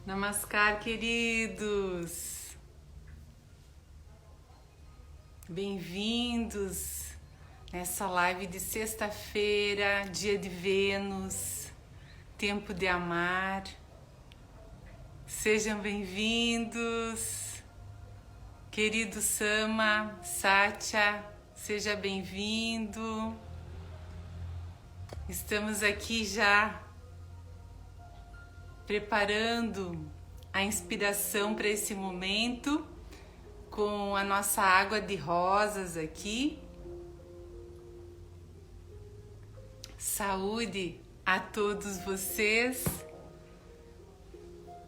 Namaskar, queridos! Bem-vindos nessa live de sexta-feira, dia de Vênus, tempo de amar. Sejam bem-vindos, querido Sama, Satya, seja bem-vindo. Estamos aqui já preparando a inspiração para esse momento com a nossa água de rosas aqui. Saúde a todos vocês.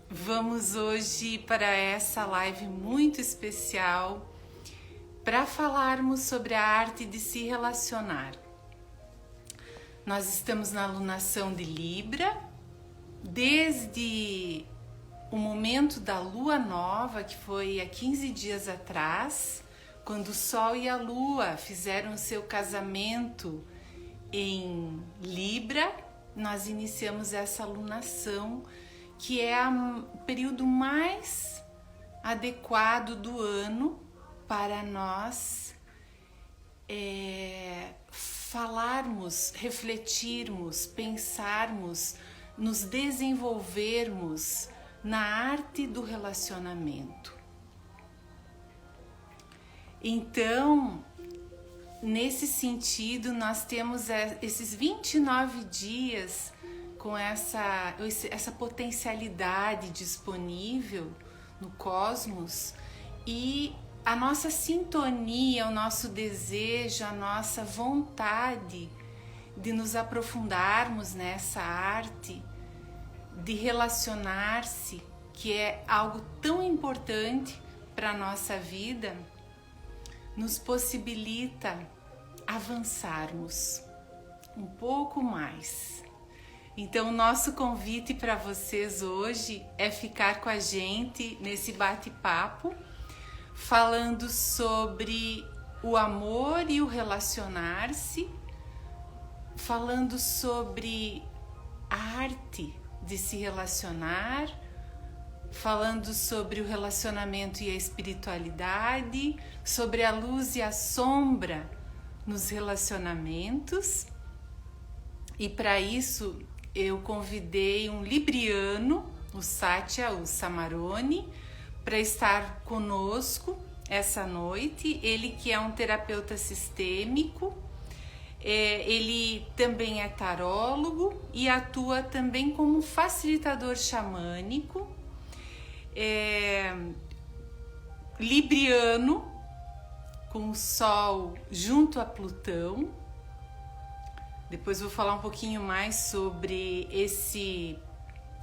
Vamos hoje para essa live muito especial para falarmos sobre a arte de se relacionar. Nós estamos na alunação de Libra. Desde o momento da lua nova, que foi há 15 dias atrás, quando o Sol e a Lua fizeram seu casamento em Libra, nós iniciamos essa alunação, que é o período mais adequado do ano para nós falarmos, refletirmos, pensarmos, nos desenvolvermos na arte do relacionamento. Então, nesse sentido, nós temos esses 29 dias com essa potencialidade disponível no cosmos, e a nossa sintonia, o nosso desejo, a nossa vontade de nos aprofundarmos nessa arte de relacionar-se, que é algo tão importante para a nossa vida, nos possibilita avançarmos um pouco mais. Então, o nosso convite para vocês hoje é ficar com a gente nesse bate-papo, falando sobre o amor e o relacionar-se, falando sobre a arte de se relacionar, falando sobre o relacionamento e a espiritualidade, sobre a luz e a sombra nos relacionamentos. E para isso eu convidei um libriano, o Satya, o Samarone, para estar conosco essa noite. Ele que é um terapeuta sistêmico, ele também é tarólogo e atua também como facilitador xamânico, libriano, com o Sol junto a Plutão. Depois vou falar um pouquinho mais sobre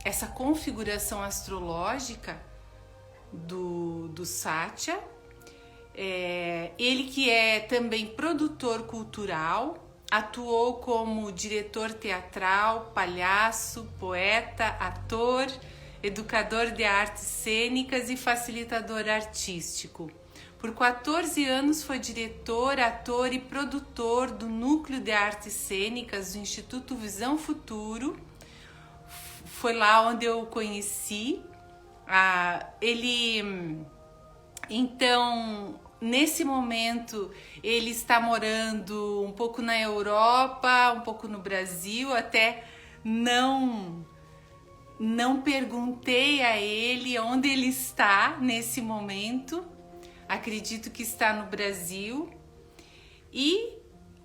essa configuração astrológica do Satya. Ele que é também produtor cultural, atuou como diretor teatral, palhaço, poeta, ator, educador de artes cênicas e facilitador artístico. Por 14 anos foi diretor, ator e produtor do Núcleo de Artes Cênicas do Instituto Visão Futuro. Foi lá onde eu o conheci. Então, nesse momento, ele está morando um pouco na Europa, um pouco no Brasil. Até não perguntei a ele onde ele está nesse momento. Acredito que está no Brasil e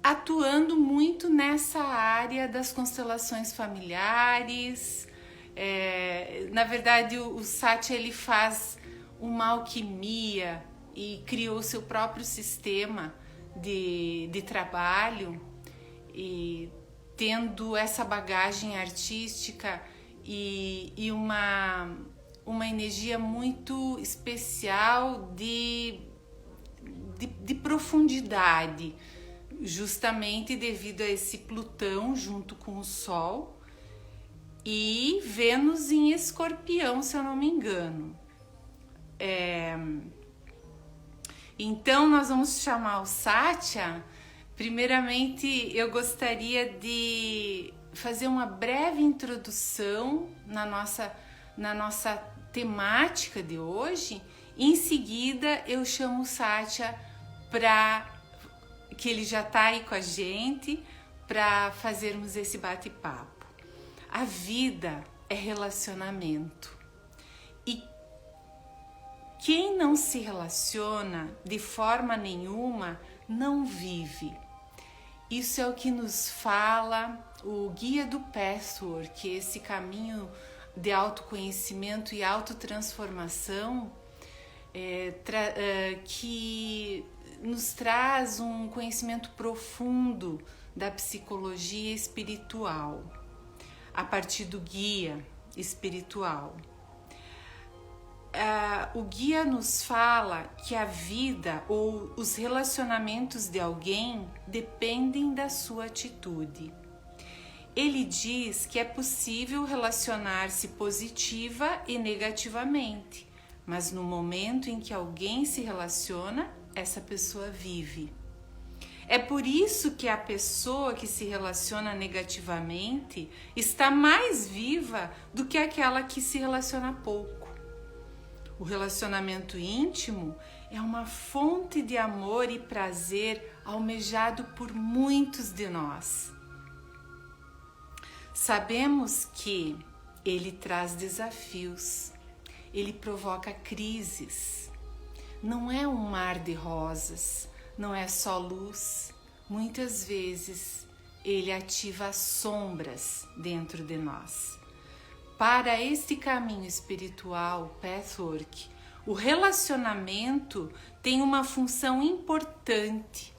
atuando muito nessa área das constelações familiares. Na verdade, o Satya ele faz uma alquimia e criou seu próprio sistema de trabalho, e tendo essa bagagem artística e uma energia muito especial de profundidade, justamente devido a esse Plutão junto com o Sol e Vênus em Escorpião, se eu não me engano. Então nós vamos chamar o Satya. Primeiramente, eu gostaria de fazer uma breve introdução na nossa temática de hoje. Em seguida, eu chamo o Satya para que ele já está aí com a gente para fazermos esse bate-papo. A vida é relacionamento. E quem não se relaciona de forma nenhuma não vive. Isso é o que nos fala o Guia do Patchwork, esse caminho de autoconhecimento e autotransformação que nos traz um conhecimento profundo da psicologia espiritual, a partir do guia espiritual. O guia nos fala que a vida ou os relacionamentos de alguém dependem da sua atitude. Ele diz que é possível relacionar-se positiva e negativamente, mas no momento em que alguém se relaciona, essa pessoa vive. É por isso que a pessoa que se relaciona negativamente está mais viva do que aquela que se relaciona pouco. O relacionamento íntimo é uma fonte de amor e prazer almejado por muitos de nós. Sabemos que ele traz desafios, ele provoca crises. Não é um mar de rosas, não é só luz. Muitas vezes ele ativa as sombras dentro de nós. Para este caminho espiritual, Patchwork, o relacionamento tem uma função importante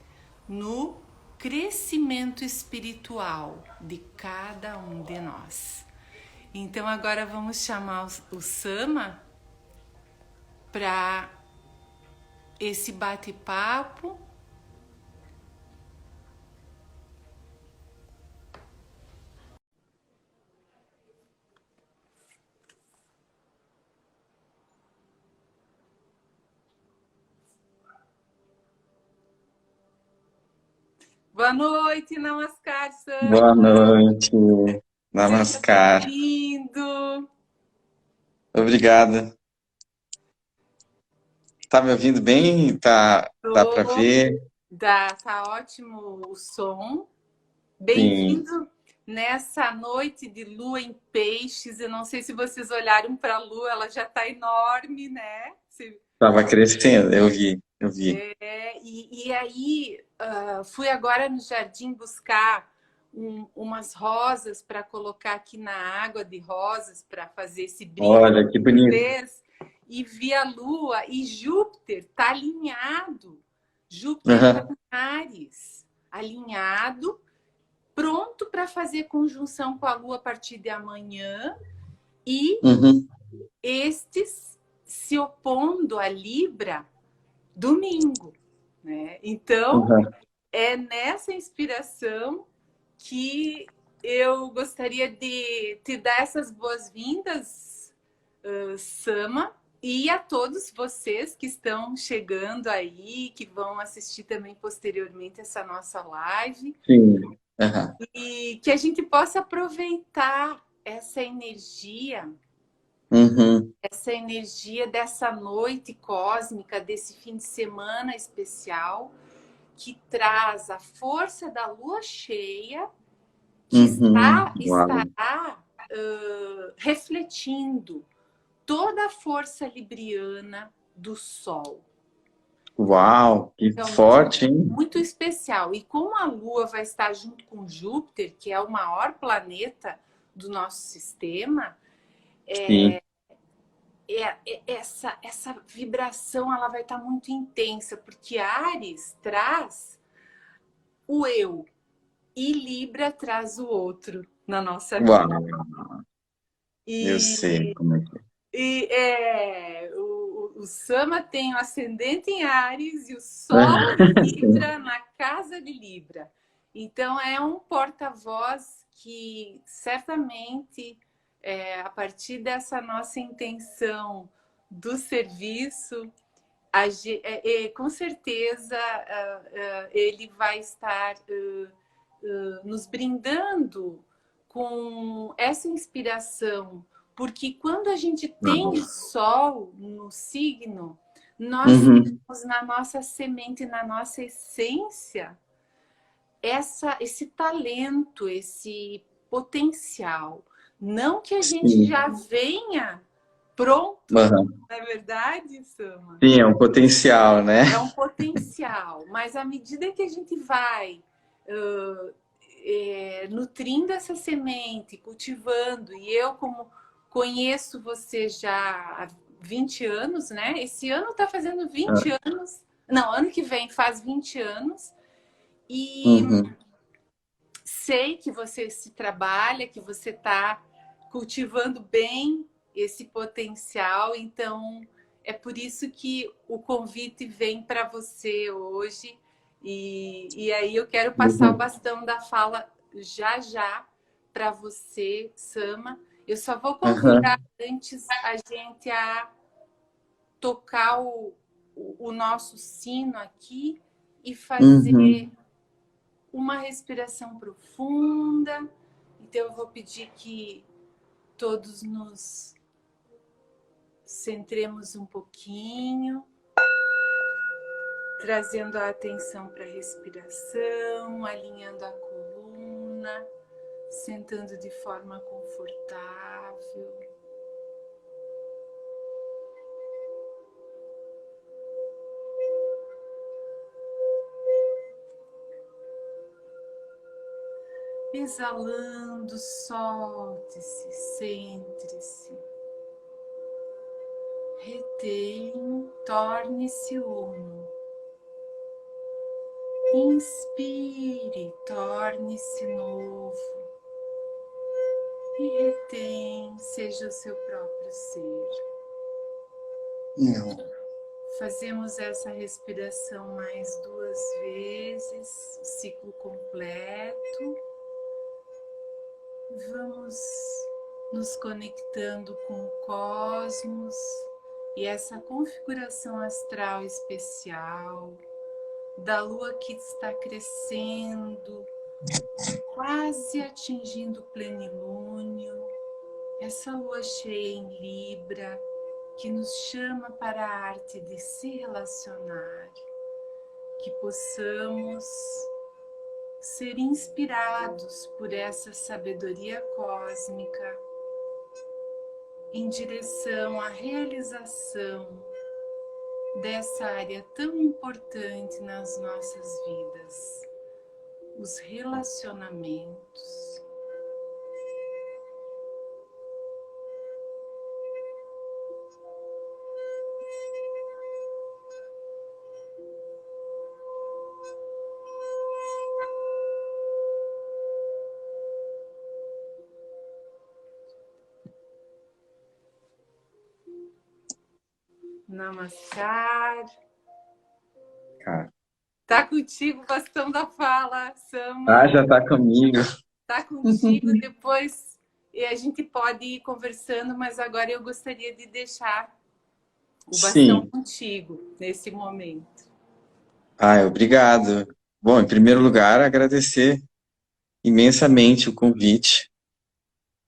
no crescimento espiritual de cada um de nós. Então agora vamos chamar o Sama para esse bate-papo. Boa noite, Namaskar, Sama. Boa noite, Seja Namaskar. bem-vindo. Obrigado. Tá me ouvindo bem? Dá para ver? Tá ótimo o som. Sim, Bem-vindo nessa noite de lua em peixes. Eu não sei se vocês olharam para a lua, ela já está enorme, né? estava crescendo, eu vi. E aí, fui agora no jardim buscar umas rosas para colocar aqui na água de rosas para fazer esse brinco Olha, que com bonito. vocês. E vi a lua e Júpiter está alinhado. Júpiter está Aham, em Áries, alinhado, pronto para fazer conjunção com a lua a partir de amanhã. E uhum, estes se opondo a Libra domingo. Né? Então, uhum. é nessa inspiração que eu gostaria de te dar essas boas-vindas, Sama, e a todos vocês que estão chegando aí, que vão assistir também posteriormente essa nossa live, Sim, aham, e que a gente possa aproveitar essa energia uhum, dessa noite cósmica, desse fim de semana especial, que traz a força da lua cheia, que Uau, estará refletindo toda a força libriana do Sol. uau, que Realmente forte, hein? muito especial. E como a Lua vai estar junto com Júpiter, que é o maior planeta do nosso sistema, Sim, essa vibração ela vai estar muito intensa, porque Áries traz o eu e Libra traz o outro na nossa vida. uau, eu sei E, como é que é. o Sama tem o ascendente em Áries e o Sol em Libra na casa de Libra. Então é um porta-voz que certamente, a partir dessa nossa intenção do serviço, com certeza ele vai estar nos brindando com essa inspiração Porque quando a gente tem o Sol no signo, nós Uhum. temos na nossa semente, na nossa essência, esse talento, esse potencial. Não que a gente Sim. já venha pronto, Uhum. não é verdade, Sama? Sim, é um potencial, né? É um potencial, mas à medida que a gente vai nutrindo essa semente, cultivando, e eu, como conheço você já há 20 anos, né? Esse ano está fazendo 20 anos, não, ano que vem faz 20 anos, e Uhum. sei que você se trabalha, que você está cultivando bem esse potencial, então é por isso que o convite vem para você hoje. E aí eu quero passar o Uhum. bastão da fala já já para você, Sama. Eu só vou convidar Uhum. antes a gente a tocar o nosso sino aqui e fazer Uhum. uma respiração profunda. Então, eu vou pedir que todos nos centremos um pouquinho, trazendo a atenção para a respiração, alinhando a coluna, sentando de forma confortável. Exalando, solte-se, centre-se. Retém, torne-se uno. Inspire, torne-se novo. E retém, seja o seu próprio ser. Não. Fazemos essa respiração mais 2 vezes, o ciclo completo. Vamos nos conectando com o cosmos e essa configuração astral especial da lua que está crescendo, quase atingindo o plenilúnio, essa lua cheia em Libra que nos chama para a arte de se relacionar, que possamos ser inspirados por essa sabedoria cósmica em direção à realização dessa área tão importante nas nossas vidas, os relacionamentos. Namaskar. Cara. Tá contigo o bastão da fala, Ah, Sama. já tá comigo. Tá contigo. Depois a gente pode ir conversando, mas agora eu gostaria de deixar o bastão Sim. contigo nesse momento. Ah, obrigado. Bom, em primeiro lugar, agradecer imensamente o convite,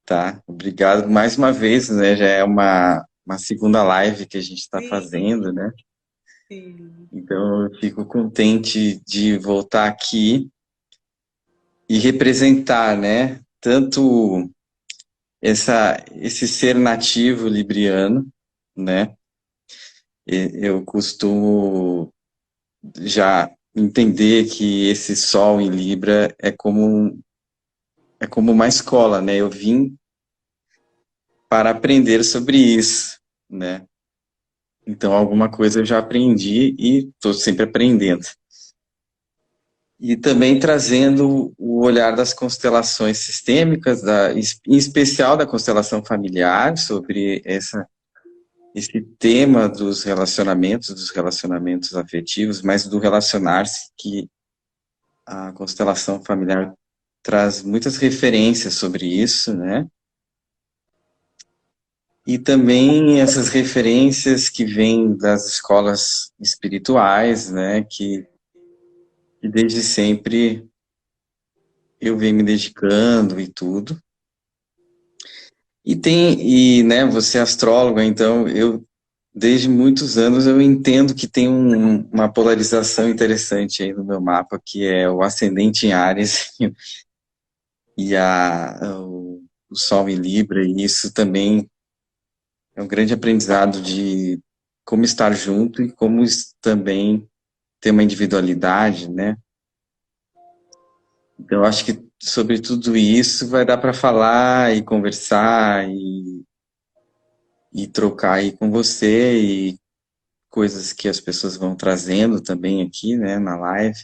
tá? Obrigado mais uma vez, né? Já é uma segunda live que a gente está Sim, fazendo, né? sim. Então, eu fico contente de voltar aqui e representar, né? Tanto esse ser nativo libriano, né? Eu costumo já entender que esse sol em Libra é como uma escola, né? Eu vim para aprender sobre isso, né? Então, alguma coisa eu já aprendi e estou sempre aprendendo. E também trazendo o olhar das constelações sistêmicas, em especial da constelação familiar, sobre esse tema dos relacionamentos afetivos, mas do relacionar-se, que a constelação familiar traz muitas referências sobre isso, né? E também essas referências que vêm das escolas espirituais, né? Que desde sempre eu venho me dedicando e tudo. né, você é astróloga, então desde muitos anos eu entendo que tem uma polarização interessante aí no meu mapa, que é o ascendente em Áries e o Sol em Libra, e isso também é um grande aprendizado de como estar junto e como também ter uma individualidade, né? Então, eu acho que sobre tudo isso vai dar para falar e conversar e trocar aí com você e coisas que as pessoas vão trazendo também aqui, né, na live.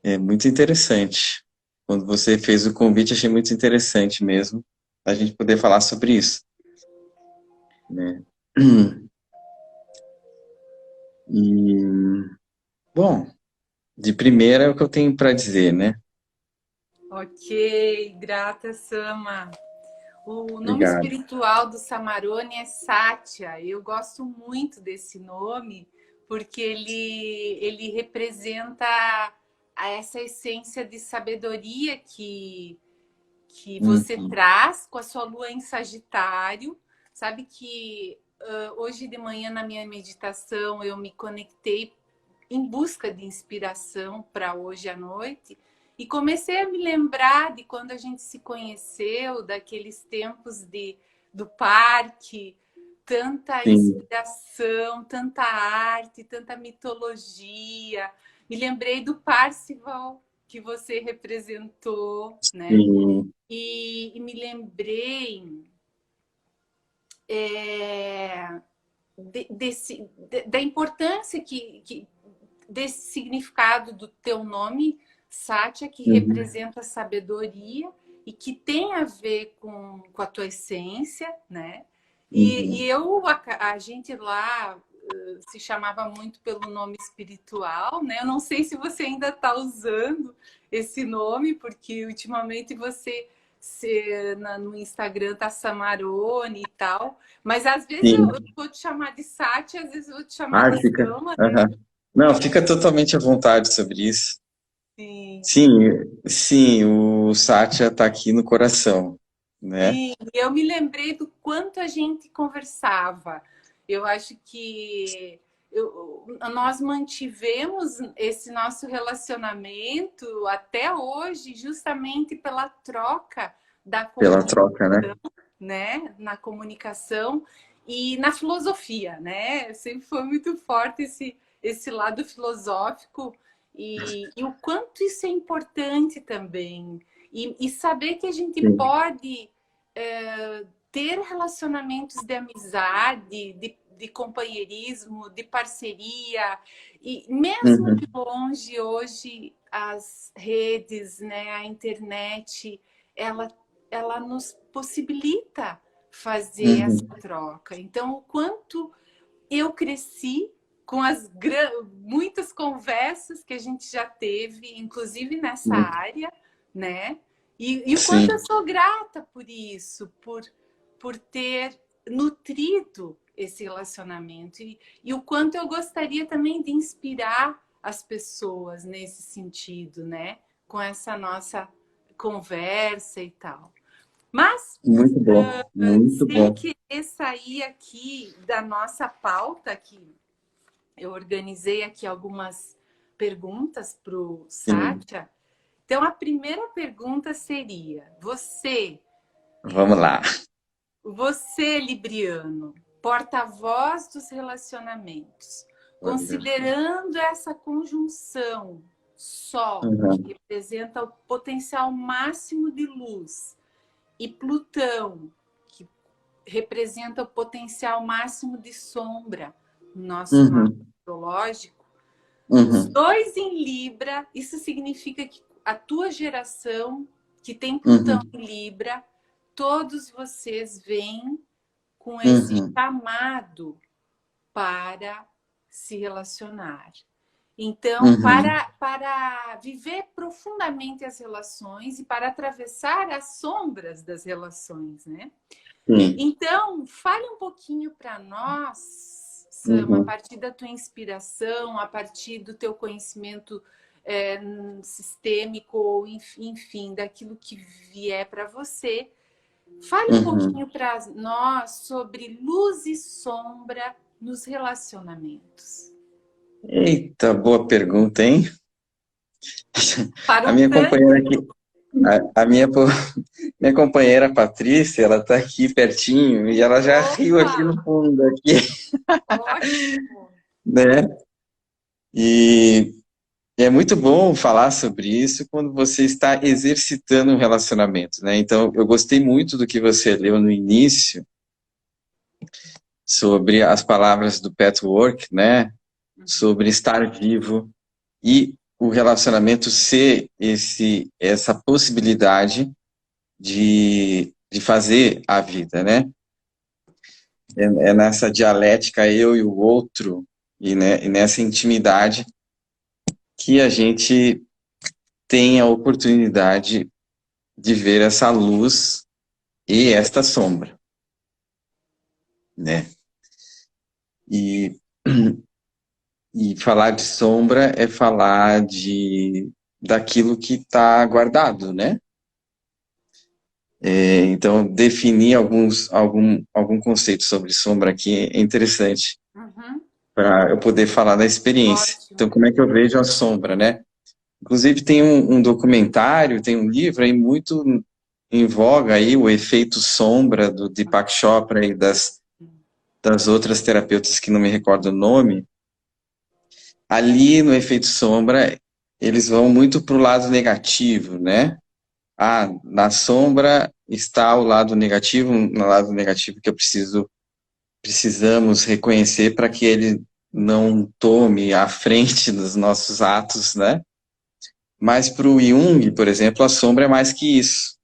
É muito interessante. Quando você fez o convite, achei muito interessante mesmo a gente poder falar sobre isso, né? E, bom, de primeira é o que eu tenho para dizer, né? Ok, grata, Sama. O nome Obrigado. espiritual do Samarone é Satya. Eu gosto muito desse nome porque ele representa essa essência de sabedoria que você Uhum. traz com a sua lua em Sagitário. Sabe que hoje de manhã na minha meditação eu me conectei em busca de inspiração para hoje à noite e comecei a me lembrar de quando a gente se conheceu, daqueles tempos do parque, tanta Sim, inspiração, tanta arte, tanta mitologia. Me lembrei do Parzival que você representou, né? sim. E me lembrei é, da importância desse significado do teu nome, Sátia, que Uhum. representa sabedoria e que tem a ver com a tua essência, né? Uhum. A gente lá se chamava muito pelo nome espiritual, né? Eu não sei se você ainda está usando esse nome, porque ultimamente no Instagram tá Samarone e tal, mas às vezes eu Sim. vou te chamar de Sati, às vezes eu vou te chamar Ah, de fica. Sama, né? Aham. Não, fica totalmente à vontade sobre isso. Sim. Sim, sim, o Satya está aqui no coração, né? Sim, eu me lembrei do quanto a gente conversava. Eu acho que nós mantivemos esse nosso relacionamento até hoje, justamente pela troca da Pela comunicação, troca, né? né? Na comunicação e na filosofia, né? Sempre foi muito forte esse lado filosófico e o quanto isso é importante também. E saber que a gente Sim. pode ter relacionamentos de amizade, de companheirismo, de parceria, e mesmo de Uhum, longe, hoje as redes, né, a internet, ela, ela nos possibilita fazer essa uhum, troca. Então, o quanto eu cresci com muitas conversas que a gente já teve, inclusive nessa muito. área, né? E o quanto eu Sim. sou grata por isso, por ter nutrido esse relacionamento e o quanto eu gostaria também de inspirar as pessoas nesse sentido, né? Com essa nossa conversa e tal. Mas Muito bom, muito sem bom. querer sair aqui da nossa pauta, que eu organizei aqui algumas perguntas para o Sim. Sátia. Então, a primeira pergunta seria: Vamos lá. você, Libriano, porta-voz dos relacionamentos, Olha. considerando essa conjunção Sol, que Uhum, representa o potencial máximo de luz, e Plutão, que representa o potencial máximo de sombra no nosso mapa uhum, astrológico, os uhum, dois em Libra, isso significa que a tua geração, que tem Plutão uhum, em Libra, todos vocês vêm com esse uhum, chamado para se relacionar. Então, uhum. para viver profundamente as relações e para atravessar as sombras das relações, né? Sim. Então, fale um pouquinho para nós, Sam, a Uhum. partir da tua inspiração, a partir do teu conhecimento sistêmico, ou enfim, daquilo que vier para você, Fale um Uhum. pouquinho para nós sobre luz e sombra nos relacionamentos. Eita, boa pergunta, hein? A Para um minha companheira tanque. aqui, minha companheira Patrícia, ela tá aqui pertinho e ela já riu Opa, aqui no fundo aqui, ótimo. né? E é muito bom falar sobre isso quando você está exercitando um relacionamento, né? Então, eu gostei muito do que você leu no início sobre as palavras do Patchwork, né? Sobre estar vivo e o relacionamento ser essa possibilidade de fazer a vida, né? É nessa dialética eu e o outro e nessa intimidade que a gente tem a oportunidade de ver essa luz e esta sombra, né? E, e falar de sombra é falar daquilo que está guardado, né? Então, definir algum conceito sobre sombra aqui é interessante Uhum, para eu poder falar da experiência. Então, ótimo. como é que eu vejo a sombra, né? Inclusive, tem um documentário, tem um livro aí muito em voga aí, o efeito sombra do Deepak Chopra e das outras terapeutas que não me recordo o nome. Ali no efeito sombra, eles vão muito para o lado negativo, né? Ah, na sombra está o lado negativo, no lado negativo que precisamos reconhecer para que ele não tome a frente dos nossos atos, né? Mas para o Jung, por exemplo, a sombra é mais que isso.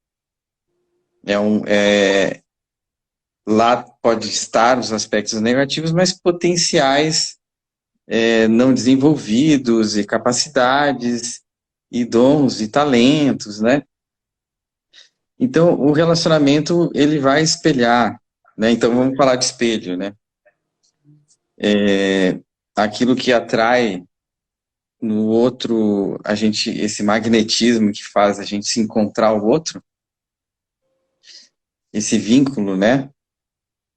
Lá pode estar os aspectos negativos, mas potenciais não desenvolvidos e capacidades e dons e talentos, né? Então, o relacionamento, ele vai espelhar, né? Então, vamos falar de espelho, né? Aquilo que atrai no outro, esse magnetismo que faz a gente se encontrar o outro, esse vínculo, né?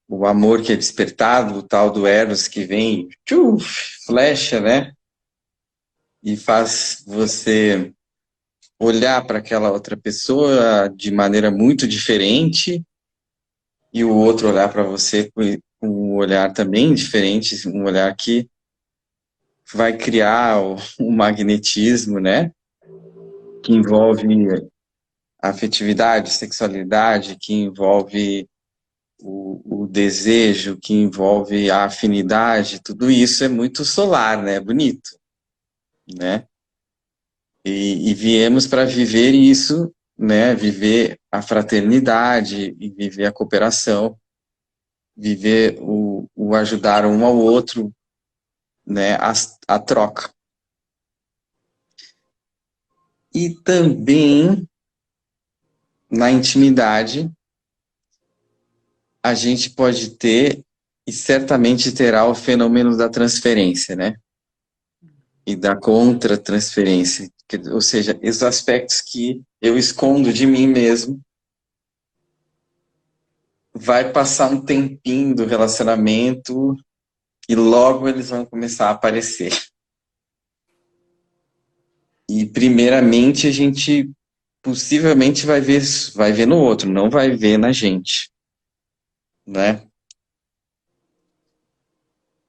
O amor que é despertado, o tal do Eros que vem, flecha, né? E faz você olhar para aquela outra pessoa de maneira muito diferente e o outro olhar para você com um olhar também diferente, um olhar que vai criar o magnetismo, né? Que envolve afetividade, sexualidade, que envolve o desejo, que envolve a afinidade, tudo isso é muito solar, né? É bonito, né? E viemos para viver isso, né? Viver a fraternidade e viver a cooperação, viver o ajudar um ao outro, né? A troca. E também na intimidade a gente pode ter e certamente terá o fenômeno da transferência, né? E da contra-transferência, ou seja, esses aspectos que eu escondo de mim mesmo, vai passar um tempinho do relacionamento e logo eles vão começar a aparecer. E primeiramente a gente possivelmente vai ver no outro, não vai ver na gente, né?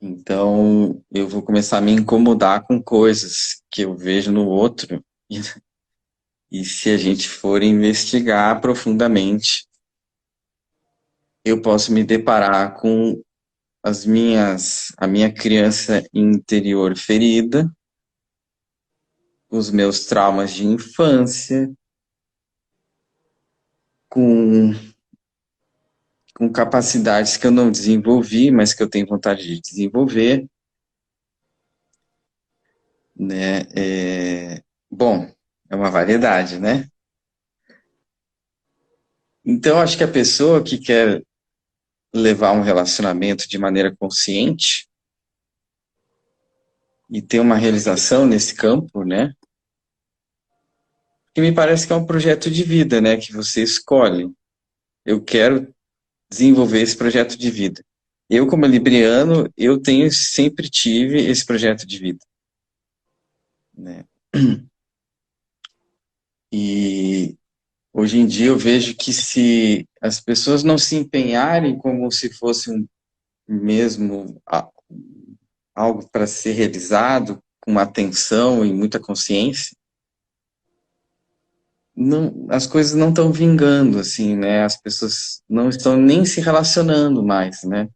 Então eu vou começar a me incomodar com coisas que eu vejo no outro e se a gente for investigar profundamente, eu posso me deparar com a minha criança interior ferida, os meus traumas de infância, com, com capacidades que eu não desenvolvi, mas que eu tenho vontade de desenvolver, né? Bom, é uma variedade, né? Então, acho que a pessoa que quer levar um relacionamento de maneira consciente e ter uma realização nesse campo, né? Que me parece que é um projeto de vida, né? Que você escolhe. eu quero desenvolver esse projeto de vida. Eu, como libriano, eu sempre tive esse projeto de vida, né? E hoje em dia eu vejo que se as pessoas não se empenharem como se fosse mesmo algo para ser realizado, com atenção e muita consciência, não, as coisas não estão vingando, assim, né? As pessoas não estão nem se relacionando mais, né?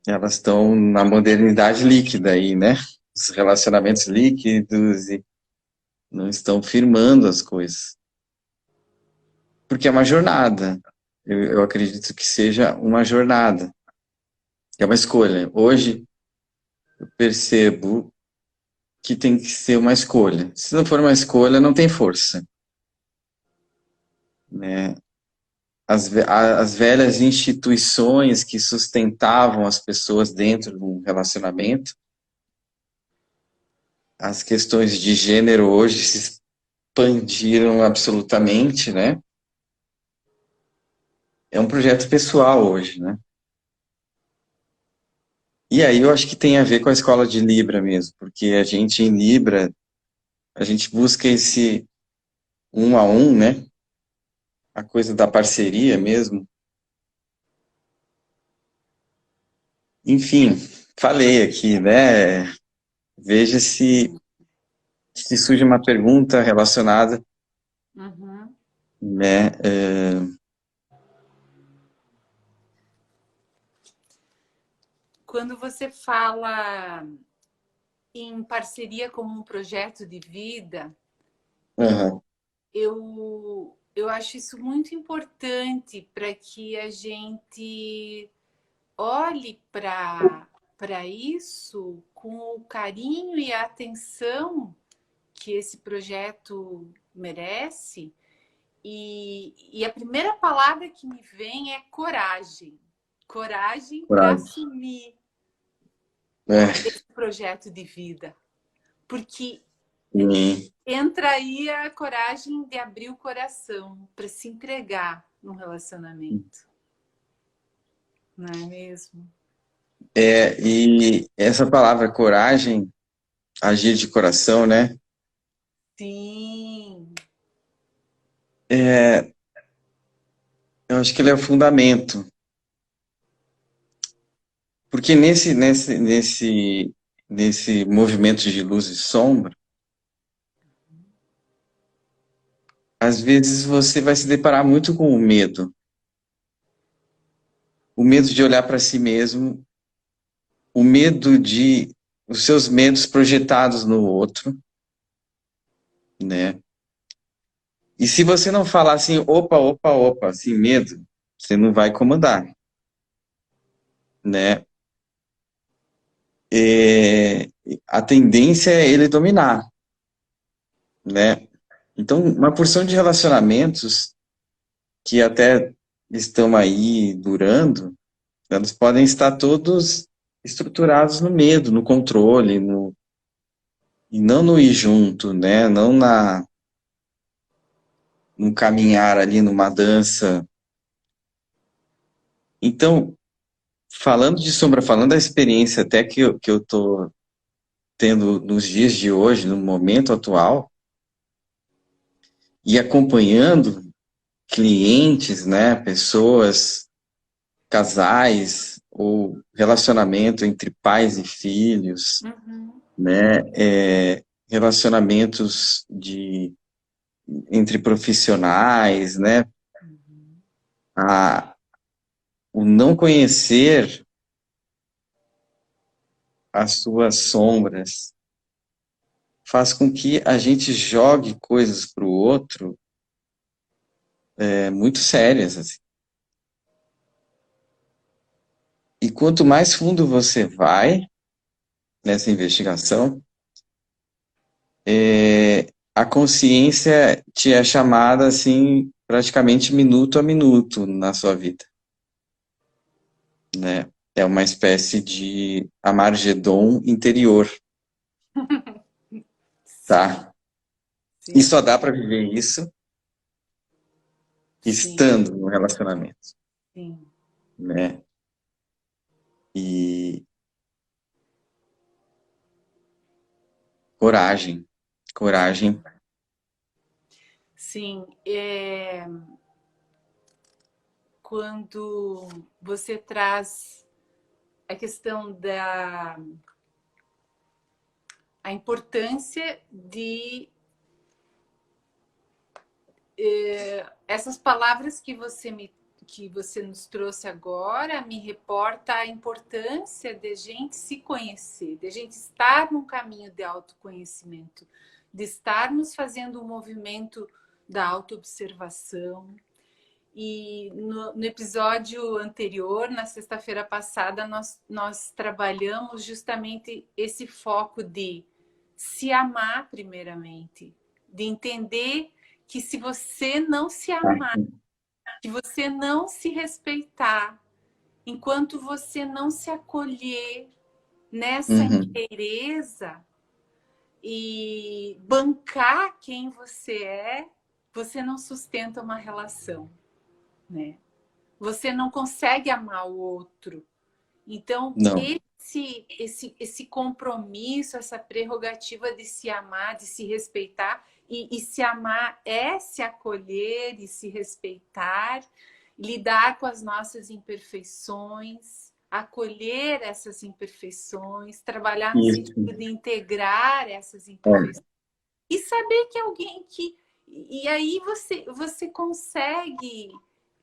Elas estão na modernidade líquida aí, né? Os relacionamentos líquidos e não estão firmando as coisas. Porque é uma jornada. Eu acredito que seja uma jornada. É uma escolha. Hoje eu percebo que tem que ser uma escolha. Se não for uma escolha, não tem força, né? As velhas instituições que sustentavam as pessoas dentro de um relacionamento, as questões de gênero hoje se expandiram absolutamente, né? É um projeto pessoal hoje, né? E aí eu acho que tem a ver com a escola de Libra mesmo, porque a gente em Libra, a gente busca esse um a um, né? A coisa da parceria mesmo. Enfim, falei aqui, né? Veja se surge uma pergunta relacionada, Uhum. né? Quando você fala em parceria como um projeto de vida, Aham, eu acho isso muito importante para que a gente olhe para isso com o carinho e a atenção que esse projeto merece. E a primeira palavra que me vem é coragem. Coragem para coragem. assumir É, esse projeto de vida. Porque sim. entra aí a coragem de abrir o coração para se entregar num relacionamento. Não é mesmo? E essa palavra coragem, agir de coração, né? Sim. Eu acho que ele é o fundamento. Porque nesse movimento de luz e sombra, às vezes você vai se deparar muito com o medo. O medo de olhar para si mesmo, o medo de os seus medos projetados no outro, né? E se você não falar assim, opa, opa, opa, sem medo, você não vai comandar, né? É, a tendência é ele dominar, né? Então, uma porção de relacionamentos que até estão aí durando, eles podem estar todos estruturados no medo, no controle, e não no ir junto, né? Não no caminhar ali, numa dança. Então, falando de sombra, falando da experiência até que eu tô tendo nos dias de hoje, no momento atual, e acompanhando clientes, né, pessoas, casais, ou relacionamento entre pais e filhos, Uhum. né, relacionamentos entre profissionais, né, a, o não conhecer as suas sombras faz com que a gente jogue coisas para o outro muito sérias, assim. E quanto mais fundo você vai nessa investigação, a consciência te é chamada assim praticamente minuto a minuto na sua vida, né? É uma espécie de Amargedon interior, Sim, tá? E sim. só dá para viver isso Sim, estando no relacionamento, sim, né? E coragem, coragem. sim. Quando você traz a questão da a importância de essas palavras que você nos trouxe agora me reporta a importância de a gente se conhecer, de a gente estar num caminho de autoconhecimento, de estarmos fazendo um movimento da autoobservação. E no episódio anterior, na sexta-feira passada, nós trabalhamos justamente esse foco de se amar primeiramente, de entender que se você não se amar, que você não se respeitar, enquanto você não se acolher nessa Uhum. inteireza e bancar quem você não sustenta uma relação, né? Você não consegue amar o outro. Então, Não. esse compromisso, essa prerrogativa de se amar, de se respeitar, e se amar é se acolher e se respeitar, lidar com as nossas imperfeições, acolher essas imperfeições, trabalhar no Isso. sentido de integrar essas É. imperfeições e saber que alguém que. E aí você consegue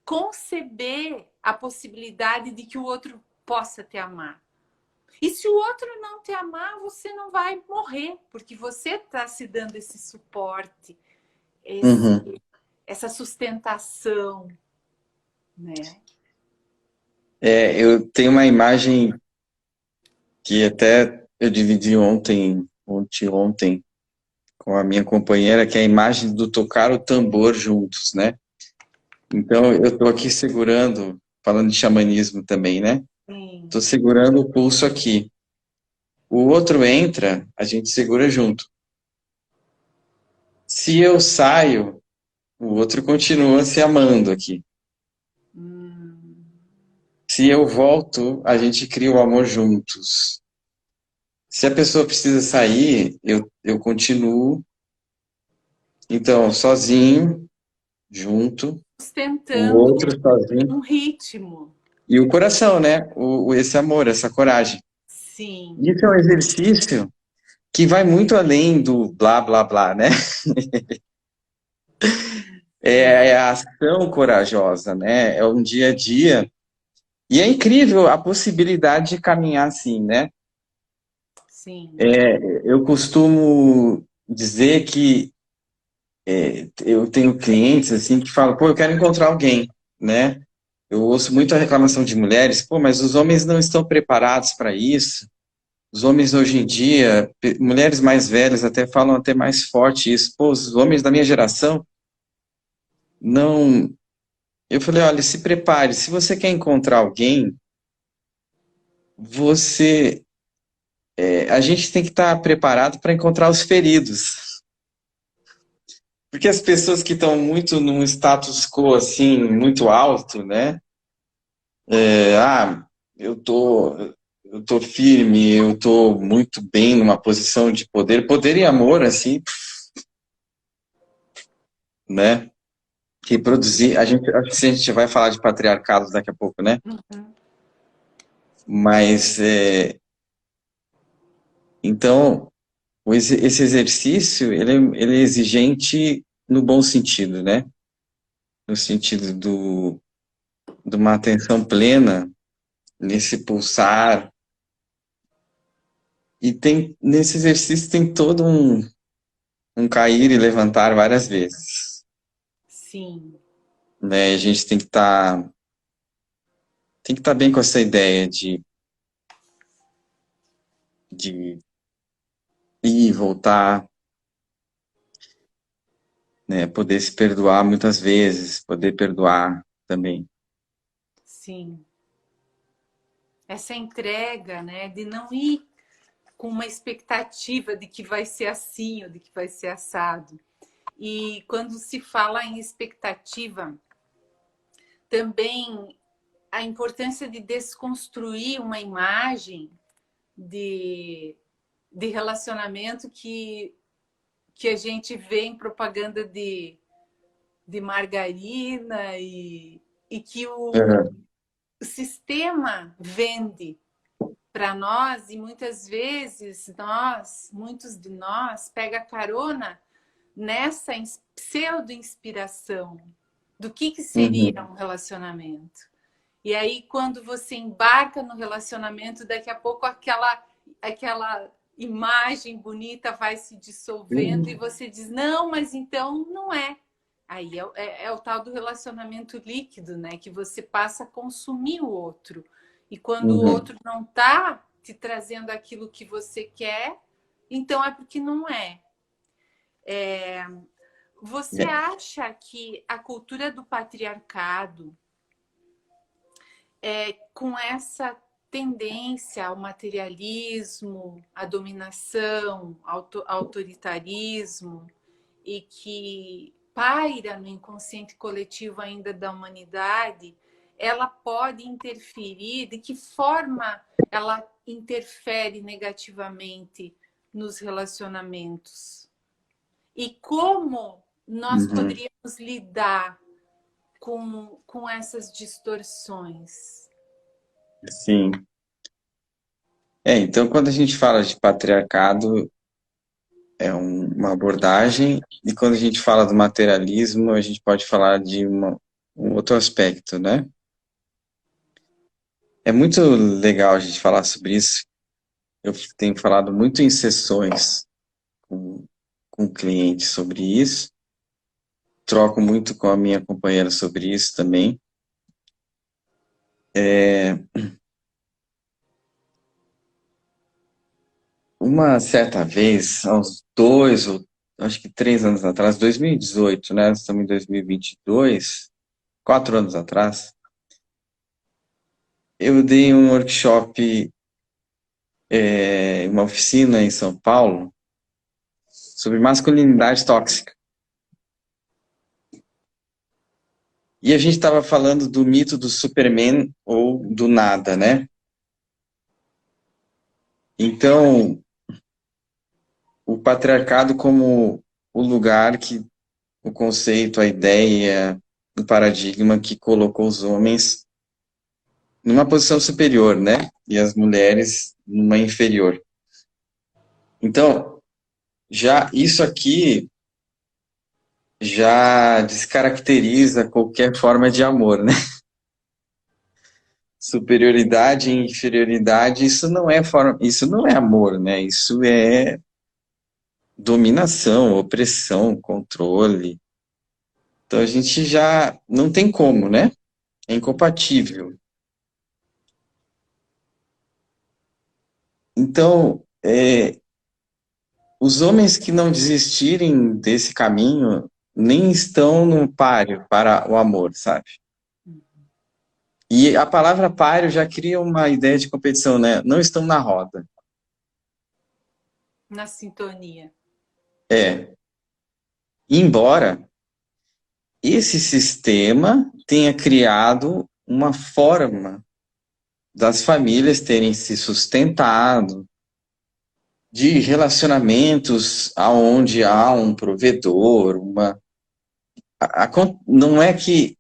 conceber a possibilidade de que o outro possa te amar. E se o outro não te amar, você não vai morrer, porque você está se dando esse suporte, Uhum. essa sustentação, né? Eu tenho uma imagem que até eu dividi ontem, com a minha companheira, que é a imagem do tocar o tambor juntos, né? Então, eu estou aqui segurando, falando de xamanismo também, né? Sim. Estou segurando o pulso aqui. O outro entra, a gente segura junto. Se eu saio, o outro continua se amando aqui. Hum, Se eu volto, a gente cria o amor juntos. Se a pessoa precisa sair, eu continuo. Então, sozinho, junto, o sustentando outro sozinho. um ritmo. E o coração, né? Esse amor, essa coragem. Sim, Isso é um exercício que vai muito além do blá, blá, blá, né? sim, É a ação corajosa, né? É um dia a dia. E é incrível a possibilidade de caminhar assim, né? sim. Eu costumo dizer que eu tenho clientes assim que falam, pô, eu quero encontrar alguém, né? Eu ouço muito a reclamação de mulheres, pô, mas os homens não estão preparados para isso. Os homens hoje em dia, mulheres mais velhas até falam até mais forte isso. Pô, os homens da minha geração não. Eu falei, olha, se prepare. Se você quer encontrar alguém, a gente tem que estar preparado para encontrar os feridos. Porque as pessoas que estão muito num status quo assim, muito alto, né? É, ah, eu tô, eu tô firme, eu tô muito bem numa posição de poder e amor, assim, né? Que produzir, acho que a gente vai falar de patriarcado daqui a pouco, né? Uhum. Mas, então, esse exercício, ele é exigente no bom sentido, né? No sentido de uma atenção plena nesse pulsar. E nesse exercício tem todo um cair e levantar várias vezes, Sim, né? A gente tem que estar bem com essa ideia de ir e voltar, né? Poder se perdoar muitas vezes, poder perdoar também. sim. Essa entrega, né, de não ir com uma expectativa de que vai ser assim ou de que vai ser assado. E quando se fala em expectativa, também a importância de desconstruir uma imagem de relacionamento que a gente vê em propaganda de margarina e que o Uhum. sistema vende para nós, e muitas vezes muitos de nós, pega carona nessa pseudo-inspiração do que seria Uhum. um relacionamento. E aí, quando você embarca no relacionamento, daqui a pouco aquela imagem bonita vai se dissolvendo e Uhum. você diz, não, mas então não é. Aí é o tal do relacionamento líquido, né? Que você passa a consumir o outro. E quando o Uhum. outro não está te trazendo aquilo que você quer, então é porque não é. Você É. acha que a cultura do patriarcado, com essa tendência ao materialismo, à dominação, ao autoritarismo, e que paira no inconsciente coletivo ainda da humanidade, ela pode interferir? De que forma ela interfere negativamente nos relacionamentos? E como nós Uhum. poderíamos lidar com essas distorções? Sim. Então quando a gente fala de patriarcado, é uma abordagem, e quando a gente fala do materialismo, a gente pode falar de um outro aspecto, né? É muito legal a gente falar sobre isso. Eu tenho falado muito em sessões com clientes sobre isso, troco muito com a minha companheira sobre isso também. Uma certa vez, há uns 3 anos atrás, 2018, né? Estamos em 2022, 4 anos atrás, eu dei um workshop, uma oficina em São Paulo, sobre masculinidade tóxica. E a gente estava falando do mito do Superman ou do nada, né? Então, o patriarcado como o lugar que o conceito, a ideia, o paradigma que colocou os homens numa posição superior, né? E as mulheres numa inferior. Então, já isso aqui já descaracteriza qualquer forma de amor, né? Superioridade e inferioridade, isso não é amor, né? Isso é dominação, opressão, controle. Então a gente já não tem como, né? É incompatível. Então, os homens que não desistirem desse caminho nem estão no páreo para o amor, sabe? E a palavra páreo já cria uma ideia de competição, né? Não estão na roda. Na sintonia. É. Embora esse sistema tenha criado uma forma das famílias terem se sustentado, de relacionamentos aonde há um provedor, não é que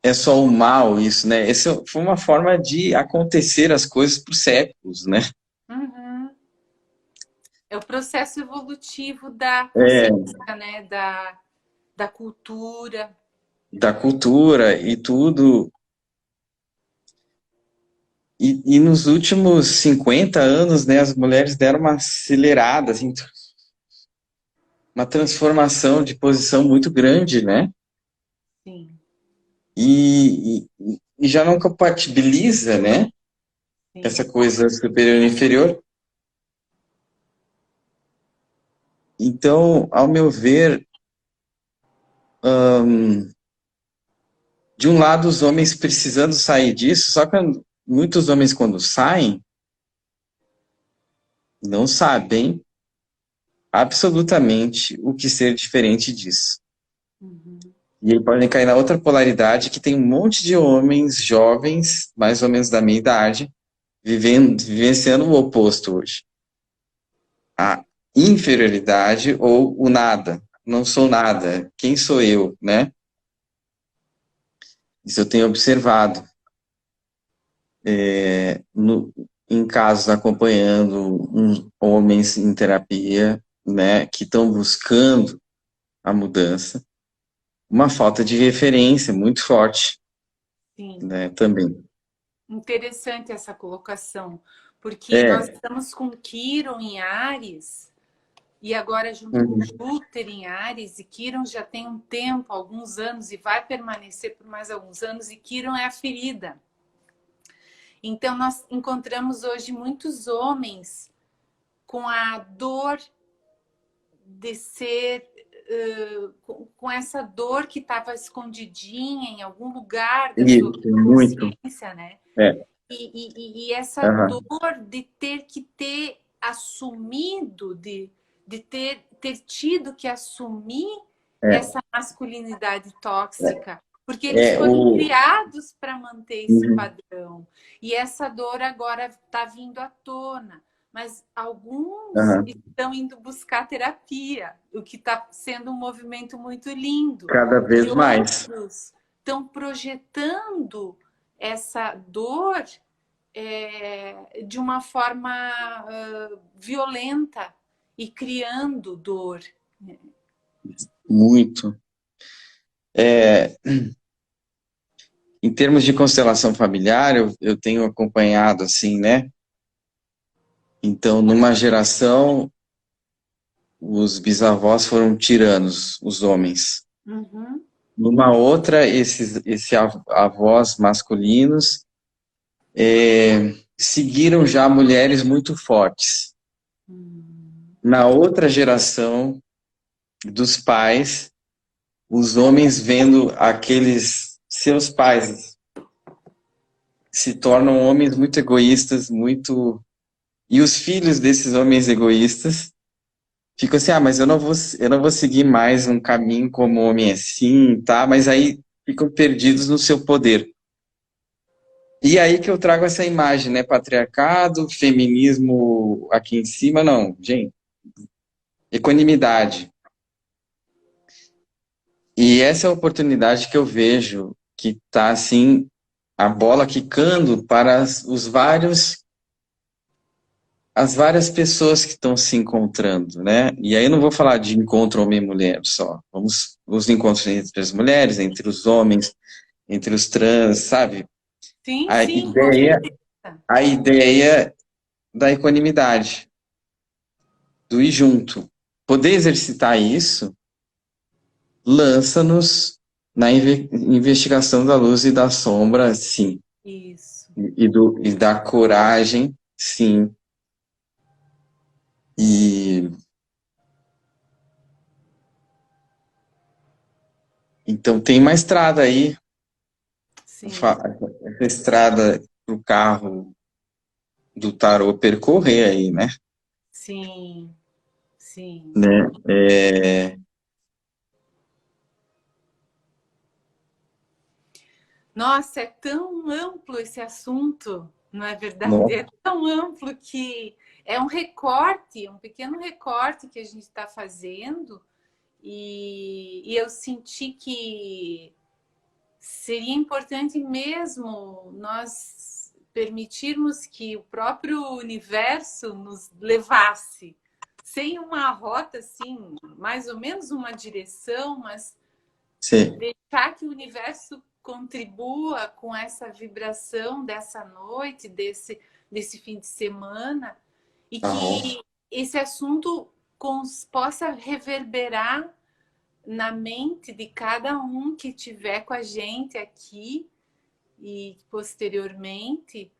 é só o mal isso, né? Essa foi uma forma de acontecer as coisas por séculos, né? Uhum. É o processo evolutivo da É, consciência, né? Da cultura. da cultura e tudo. E nos últimos 50 anos, né, as mulheres deram uma acelerada, assim, uma transformação de posição muito grande, né? Sim, E já não compatibiliza, né? Essa sim. coisa superior e inferior. Então, ao meu ver, de um lado, os homens precisando sair disso, só que muitos homens, quando saem, não sabem absolutamente o que ser diferente disso. Uhum. E aí podem cair na outra polaridade, que tem um monte de homens jovens, mais ou menos da minha idade, vivenciando o oposto hoje. A inferioridade ou o nada. Não sou nada. Quem sou eu, né? Isso eu tenho observado. Em casos acompanhando homens em terapia, né, que estão buscando a mudança, uma falta de referência muito forte, Sim. né, também. Interessante essa colocação, porque nós É, estamos com Quiron em Áries e agora junto com uhum, Júpiter em Áries, e Quiron já tem um tempo, alguns anos, e vai permanecer por mais alguns anos, e Quiron é a ferida. Então nós encontramos hoje muitos homens com a dor de ser com essa dor que estava escondidinha em algum lugar da sua isso, muito. consciência, né? É, E essa aham, dor de ter que ter assumido, de ter tido que assumir é, essa masculinidade tóxica, porque eles é foram o, criados para manter esse uhum, padrão. E essa dor agora está vindo à tona. Mas alguns aham, estão indo buscar terapia, o que está sendo um movimento muito lindo. cada E vez mais. outros estão projetando essa dor de uma forma violenta e criando dor. Muito. Em termos de constelação familiar, eu tenho acompanhado assim, né? Então, numa geração, os bisavós foram tiranos, os homens. Uhum. Numa outra, esses avós masculinos seguiram já mulheres muito fortes. Na outra geração dos pais, os homens vendo aqueles seus pais se tornam homens muito egoístas, muito. E os filhos desses homens egoístas ficam assim, ah, mas eu não vou seguir mais um caminho como homem assim, tá? Mas aí ficam perdidos no seu poder. E aí que eu trago essa imagem, né? Patriarcado, feminismo aqui em cima, não, gente. Equanimidade. E essa é a oportunidade que eu vejo que tá assim a bola quicando para as várias pessoas que estão se encontrando, né? E aí eu não vou falar de encontro homem e mulher só. Vamos os encontros entre as mulheres, entre os homens, entre os trans, sabe? Sim, A sim, com ideia, certeza. a ideia da equanimidade, do ir junto. Poder exercitar isso lança-nos na investigação da luz e da sombra, sim. Isso. E da coragem, sim. E então tem uma estrada aí, Sim, essa estrada para o carro do tarô percorrer aí, né? sim, sim. Né? Nossa, é tão amplo esse assunto, não é verdade? Nossa, É tão amplo que é um recorte, um pequeno recorte que a gente está fazendo, e eu senti que seria importante mesmo nós permitirmos que o próprio universo nos levasse, sem uma rota assim, mais ou menos uma direção, mas sim. deixar que o universo contribua com essa vibração dessa noite, desse fim de semana, e Aham. que esse assunto possa reverberar na mente de cada um que tiver com a gente aqui e posteriormente,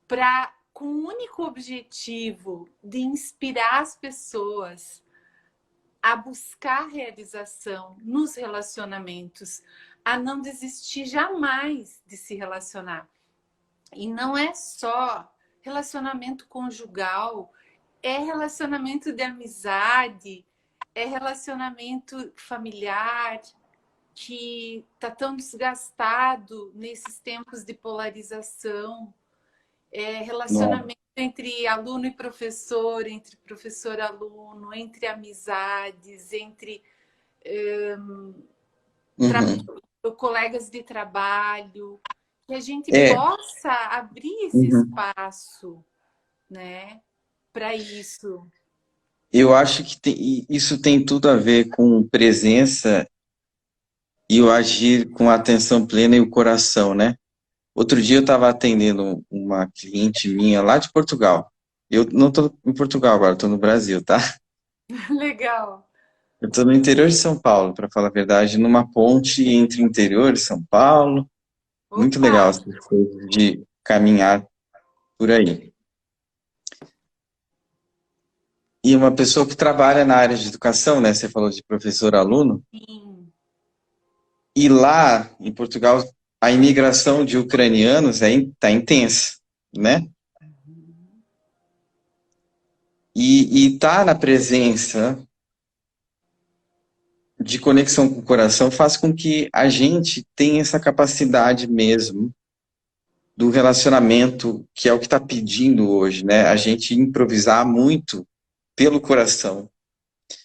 para com o único objetivo de inspirar as pessoas a buscar realização nos relacionamentos, a não desistir jamais de se relacionar. E não é só relacionamento conjugal, é relacionamento de amizade, é relacionamento familiar, que está tão desgastado nesses tempos de polarização, Nossa. relacionamento entre aluno e professor, entre professor e aluno, entre amizades, entre Uhum. colegas de trabalho, que a gente É, possa abrir esse uhum. espaço, né, para isso. Eu acho que isso tem tudo a ver com presença e o agir com a atenção plena e o coração, né? Outro dia eu estava atendendo uma cliente minha lá de Portugal. Eu não estou em Portugal agora, estou no Brasil, tá? Legal. Eu estou no interior de São Paulo, para falar a verdade, numa ponte entre o interior de São Paulo. Muito Opa, legal essas coisas de caminhar por aí. E uma pessoa que trabalha na área de educação, né? Você falou de professor-aluno. sim. E lá em Portugal, a imigração de ucranianos está intensa, né? E tá na presença de conexão com o coração faz com que a gente tenha essa capacidade mesmo do relacionamento, que é o que está pedindo hoje, né? A gente improvisar muito pelo coração.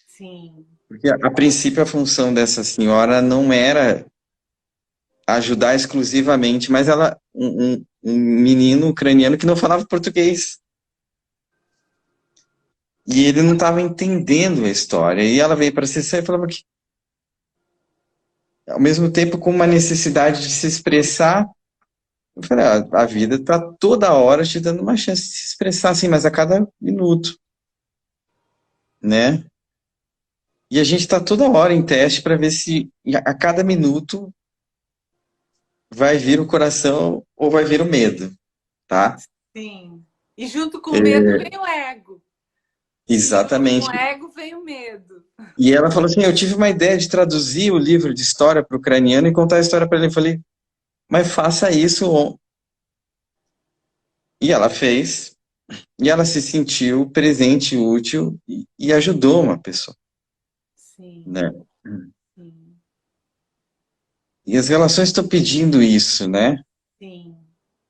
Sim. Porque a princípio a função dessa senhora não era ajudar exclusivamente, mas um menino ucraniano que não falava português. E ele não estava entendendo a história. E ela veio para a sessão e falava que, ao mesmo tempo, com uma necessidade de se expressar, eu falei, a vida está toda hora te dando uma chance de se expressar assim, mas a cada minuto, né? E a gente está toda hora em teste para ver se a cada minuto vai vir o coração ou vai vir o medo, tá? Sim. E junto com o medo É, vem o ego. E junto com o exatamente. ego vem o medo. E ela falou assim: eu tive uma ideia de traduzir o livro de história para o ucraniano e contar a história para ele. Eu falei, mas faça isso. E ela fez, e ela se sentiu presente, útil e ajudou uma pessoa, Sim, né? sim, E as relações estão pedindo isso, né? sim.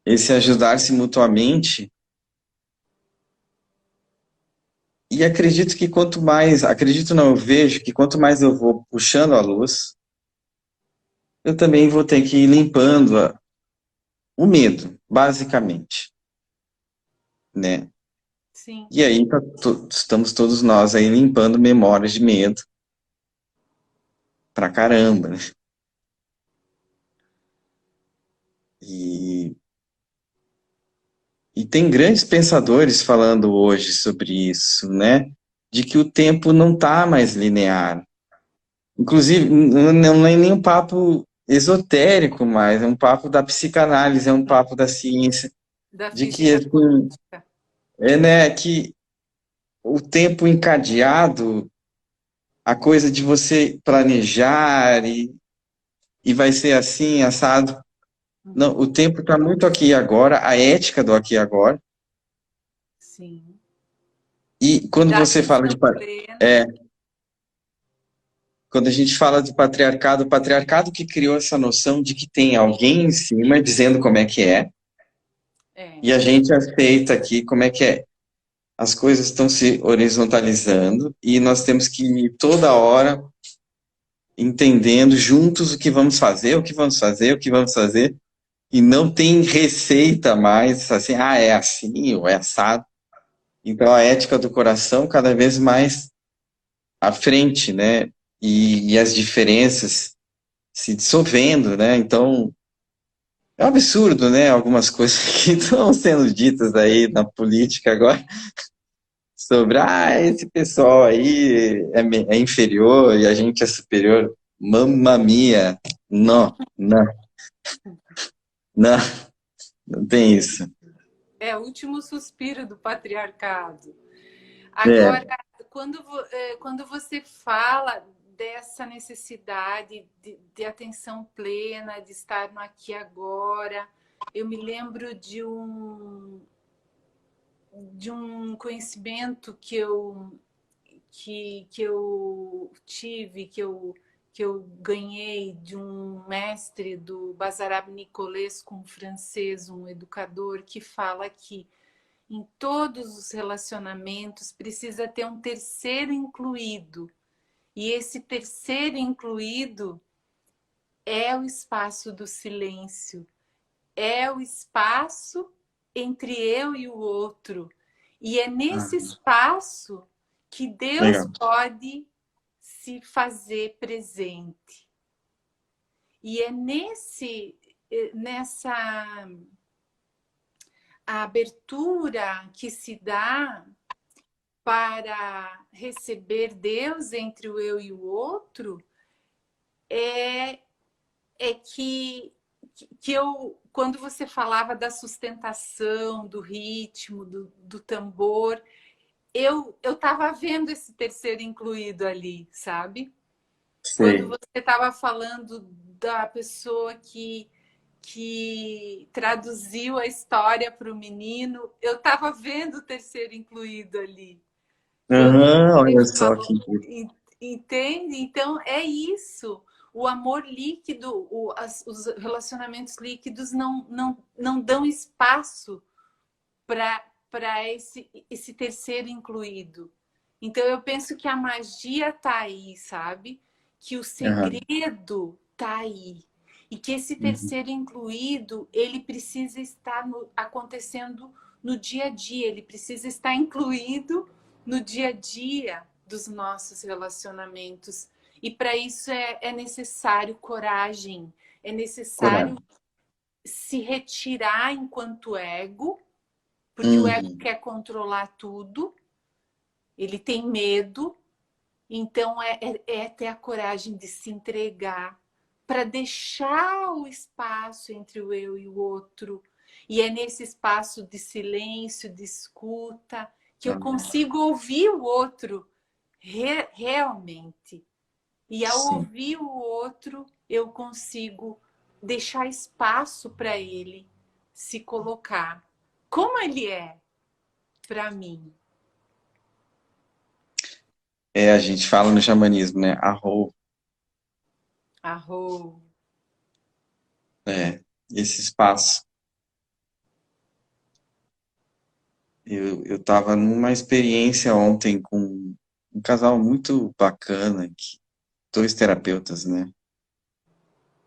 Esse ajudar-se mutuamente. E acredito que quanto mais, acredito não, eu vejo que quanto mais eu vou puxando a luz, eu também vou ter que ir limpando o medo, basicamente, né? Sim. E aí estamos todos nós aí limpando memórias de medo pra caramba, né? E, e tem grandes pensadores falando hoje sobre isso, né? De que o tempo não está mais linear. Inclusive, não é nem um papo esotérico mais, é um papo da psicanálise, é um papo da ciência, Da de que, física assim, quântica. né, que o tempo encadeado, a coisa de você planejar e vai ser assim, assado. Não, o Uhum. tempo está muito aqui e agora, a ética do aqui e agora. Sim. E quando Da você fala atenção plena. é, quando a gente fala de patriarcado, o patriarcado que criou essa noção de que tem alguém em cima dizendo como é que é, É. e a gente aceita aqui como é que é. As coisas estão se horizontalizando e nós temos que ir toda hora entendendo juntos o que vamos fazer, o que vamos fazer, o que vamos fazer, e não tem receita mais assim, ah, é assim ou é assado. Então a ética do coração cada vez mais à frente, né? E as diferenças se dissolvendo, né? Então é um absurdo, né? Algumas coisas que estão sendo ditas aí na política agora sobre, esse pessoal aí é inferior e a gente é superior. Mamma mia! Não, não, não, não tem isso. É o último suspiro do patriarcado. Agora, É, quando você fala dessa necessidade de atenção plena, de estar no aqui e agora, eu me lembro de um conhecimento que eu tive, que eu ganhei de um mestre do Bazarab Nicolescu, um francês, um educador, que fala que em todos os relacionamentos precisa ter um terceiro incluído. E esse terceiro incluído é o espaço do silêncio, é o espaço entre eu e o outro. E é nesse Ah, espaço que Deus legal. pode se fazer presente. E é nessa abertura que se dá para receber Deus entre o eu e o outro, é, é que eu, quando você falava da sustentação, do ritmo, do tambor, eu estava vendo esse terceiro incluído ali, sabe? Quando Sei. você estava falando da pessoa que traduziu a história para o menino, eu estava vendo o terceiro incluído ali. Quando Aham, você olha só falou, que incrível. entende? Então é isso. O amor líquido, os relacionamentos líquidos não dão espaço para esse terceiro incluído. Então eu penso que a magia tá aí, sabe? Que o Aham, segredo tá aí. E que esse uhum, terceiro incluído, ele precisa estar acontecendo no dia a dia, ele precisa estar incluído no dia a dia dos nossos relacionamentos. E para isso é necessário coragem, é necessário coragem. se retirar enquanto ego, porque o ego Uhum, quer controlar tudo, ele tem medo, então é ter a coragem de se entregar para deixar o espaço entre o eu e o outro. E é nesse espaço de silêncio, de escuta, que eu ah, consigo ouvir o outro realmente. E ao sim. ouvir o outro, eu consigo deixar espaço para ele se colocar como ele é para mim. É, a gente fala no xamanismo, né? Arro, Arro. é, esse espaço. Eu tava numa experiência ontem com um casal muito bacana, dois terapeutas, né?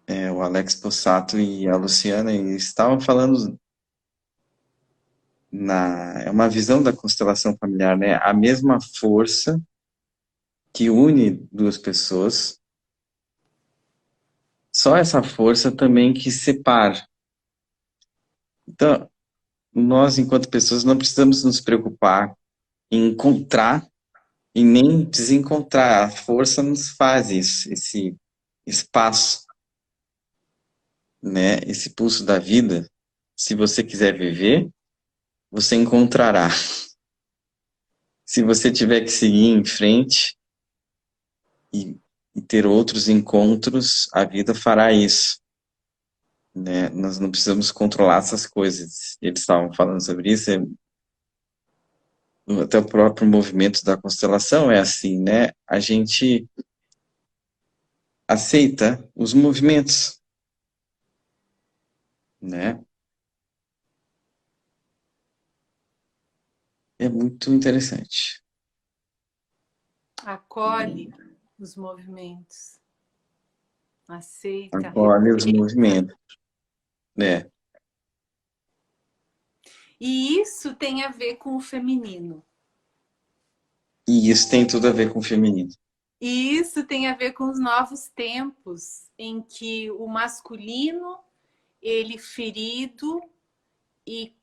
É, o Alex Possato e a Luciana, e eles estavam falando é uma visão da constelação familiar, né? A mesma força que une duas pessoas, só essa força também que separa. Então, nós, enquanto pessoas, não precisamos nos preocupar em encontrar e nem desencontrar. A força nos faz isso, esse espaço, né? Esse pulso da vida. Se você quiser viver, você encontrará. Se você tiver que seguir em frente e, e ter outros encontros, a vida fará isso, né? Nós não precisamos controlar essas coisas. Eles estavam falando sobre isso, até o próprio movimento da constelação é assim, né? A gente aceita os movimentos, né? É muito interessante. Acolhe os movimentos, aceita, Acolhe os respeita. movimentos, né? E isso tem a ver com o feminino. E isso tem tudo a ver com o feminino. E isso tem a ver com os novos tempos em que o masculino, ele ferido e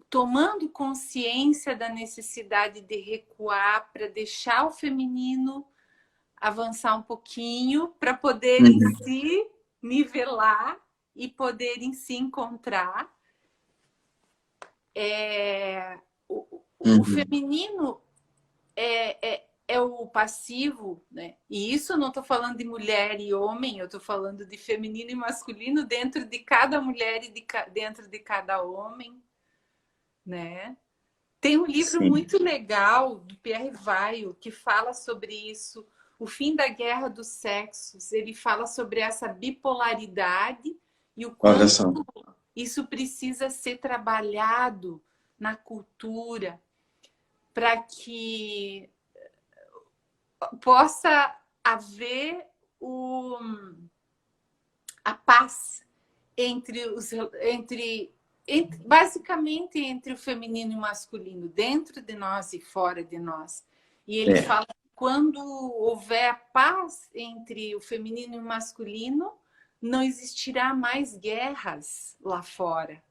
tomando consciência da necessidade de recuar para deixar o feminino avançar um pouquinho para poderem Uhum, se nivelar e poderem se encontrar. O uhum. feminino é o passivo, né? E isso eu não estou falando de mulher e homem, eu estou falando de feminino e masculino dentro de cada mulher e dentro de cada homem, né? Tem um livro Sim. muito legal do Pierre Vaillant que fala sobre isso, O Fim da Guerra dos Sexos, ele fala sobre essa bipolaridade e o Olha quanto só. isso precisa ser trabalhado na cultura para que possa haver a paz basicamente entre o feminino e o masculino, dentro de nós e fora de nós. E ele É. fala que quando houver a paz entre o feminino e o masculino, não existirá mais guerras lá fora.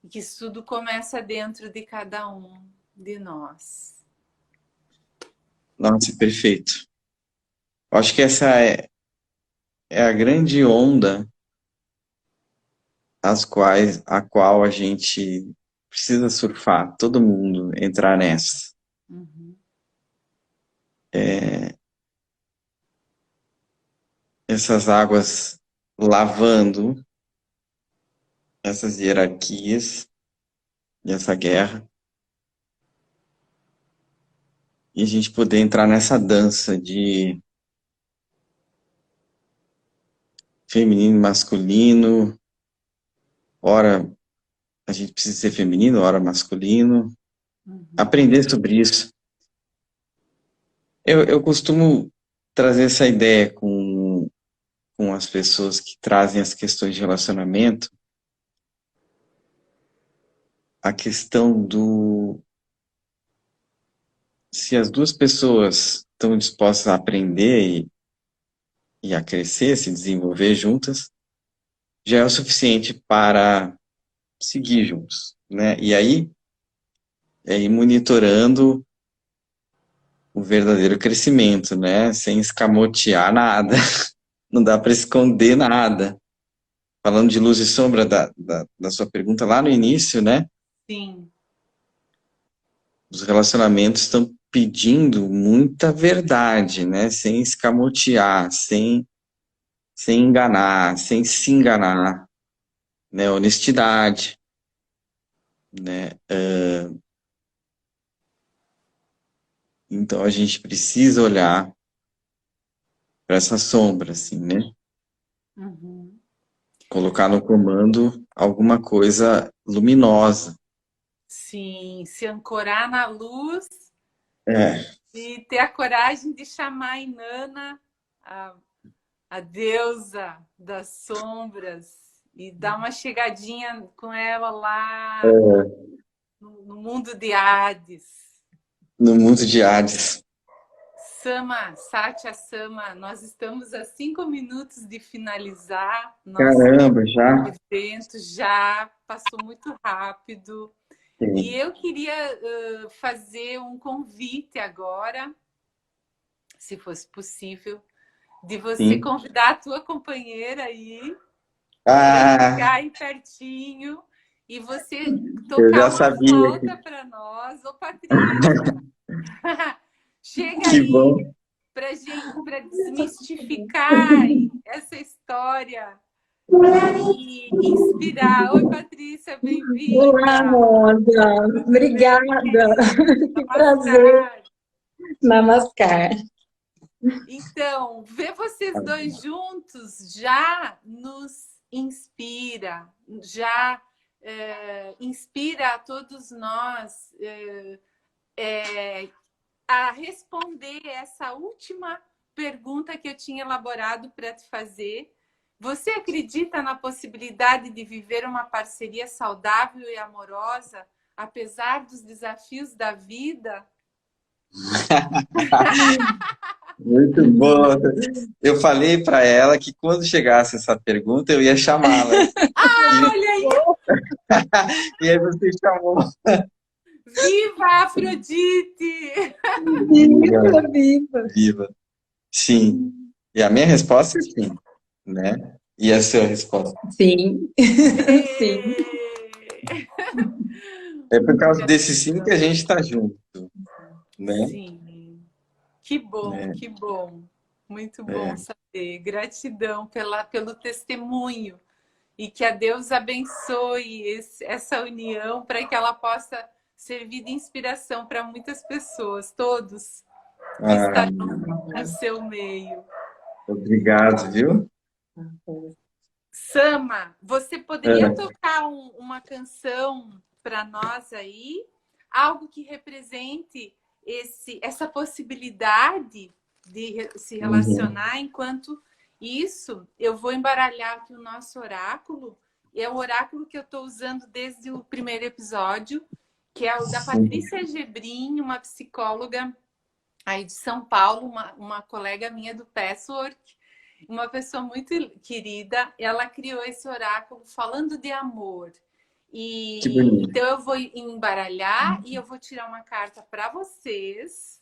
E que isso tudo começa dentro de cada um de nós. Nossa, perfeito. Eu acho que essa é a grande onda a qual a gente precisa surfar, todo mundo entrar nessa. Uhum. Essas águas lavando essas hierarquias e essa guerra, e a gente poder entrar nessa dança de feminino e masculino, ora a gente precisa ser feminino, ora masculino, Uhum. aprender sobre isso. Eu costumo trazer essa ideia com as pessoas que trazem as questões de relacionamento, a questão do se as duas pessoas estão dispostas a aprender e a crescer, se desenvolver juntas, já é o suficiente para seguir juntos, né? E aí é ir monitorando o verdadeiro crescimento, né? Sem escamotear nada, não dá para esconder nada. Falando de luz e sombra da sua pergunta lá no início, né? Sim. Os relacionamentos estão pedindo muita verdade, né? Sem escamotear, sem enganar, sem se enganar, né? Honestidade, né? Então a gente precisa olhar para essa sombra, assim, né? Uhum. Colocar no comando alguma coisa luminosa. Sim, se ancorar na luz É, e ter a coragem de chamar a Inanna, a, a deusa das sombras, e dar uma chegadinha com ela lá no mundo de Hades. no mundo de Hades. Sama, Satya Sama, nós estamos a 5 minutos de finalizar nosso Caramba, já? evento, já passou muito rápido. E Sim. eu queria fazer um convite agora, se fosse possível, de você Sim. convidar a tua companheira aí para Ah, ficar aí pertinho e você eu tocar já uma sabia flauta para nós. Ô, Patrícia, chega que aí bom. para gente, para desmistificar essa história e inspirar. Oi, Patrícia, Olá, bem-vinda. Amanda. Tudo bem, Obrigada. querida? Que prazer. Namaskar. Namaskar. Então, ver vocês dois juntos já nos inspira, já inspira a todos nós a responder essa última pergunta que eu tinha elaborado para te fazer. Você acredita na possibilidade de viver uma parceria saudável e amorosa, apesar dos desafios da vida? Muito bom. Eu falei para ela que quando chegasse essa pergunta eu ia chamá-la. Ah, E, olha aí! e aí você chamou. Viva a Afrodite! Viva, viva. Viva. Sim. E a minha resposta é sim, né? E a sua resposta? Sim, sim. É por causa desse sim que a gente está junto, né? Sim, que bom, É, que bom. Muito bom é. saber. Gratidão pelo testemunho e que a Deus abençoe essa união para que ela possa servir de inspiração para muitas pessoas, todos. Ah, estar no seu meio. obrigado, viu? Sama, você poderia É. tocar uma canção para nós aí? Algo que represente essa possibilidade de se Uhum. relacionar. Enquanto isso, eu vou embaralhar aqui o nosso oráculo. É o oráculo que eu estou usando desde o primeiro episódio, que é o da Sim. Patrícia Gebrim, uma psicóloga aí de São Paulo, uma colega minha do Password, uma pessoa muito querida. Ela criou esse oráculo falando de amor. Que E bonito. então eu vou embaralhar e eu vou tirar uma carta para vocês,